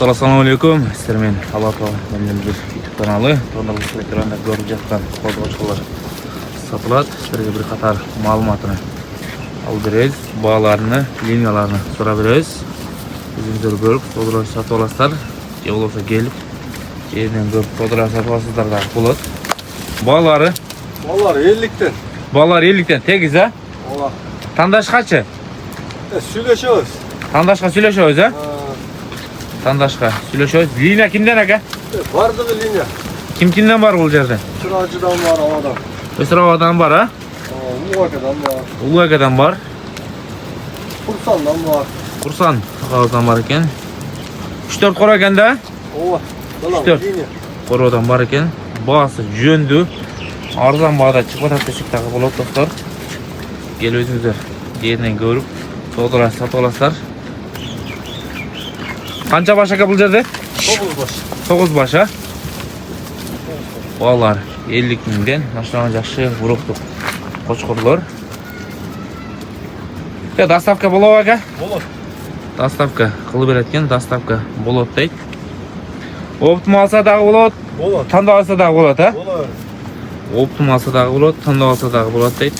Assalamu alaikum. Sizlerмен Алапа Мемлекеттік YouTube каналы. Тондырғыш экранда көріп жатқан қозғалушылар сатылады. Сіздерге бір қатар маалыматын алып береміз. Бағаларını, линияларını сұрап береміз. Өзіңіздер көріп, қозғалушы сатып аласыздар. Же болса келіп, жерінен көріп қозғалушы сатып аласыздар да болады. Бағалары? Бағалары 50-тен. Бағалары 50-тен. Тегіз, а? Ола. Тандаш қачы? Сөйлешеміз. Тандашқа сөйлешеміз, а? Тандашқа сөйлешеміз. Линия кімден, ака? Бардығы линия. Кім-кімден бар бұл жерде? Сұрачыдан бар, авадан. Өсіравадан бар, а? Улуакадан бар. Улуакадан бар. Құрсандан бар. Құрсан қағаздан бар екен. 3-4 қора екен да? Ола. 3-4 қорадан бар екен. Бағасы жөнді. Арзан бағада шығып десек тағы болады достар. Кел өзіңіздер жерінен көріп, саудалар сатып аласыздар. Қанша баш ака бұл жерде? 9 баш. 9 баш, а? Бағалар 50 мыңден. Машинаны жақсы бұрықтық қошқырлар. Доставка болады, ака? Болады. Доставка қылып береткен, доставка болады дейді. Оптым алса дағы болады, Болады. таңдау алса дағы болады, а? Болады. Оптым алса дағы болады, таңдау алса дағы болады дейді.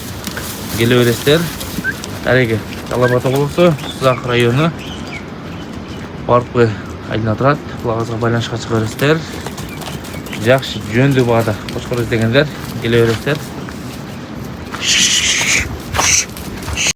Келе бересіздер. Әреге Алапа болысы, Сызақ районы. Барпы айдына тұрады. Бұлағызға байланышқа шыға бересіздер. Жақсы жөнді бағада қошқыр іздегендер келе бересіздер.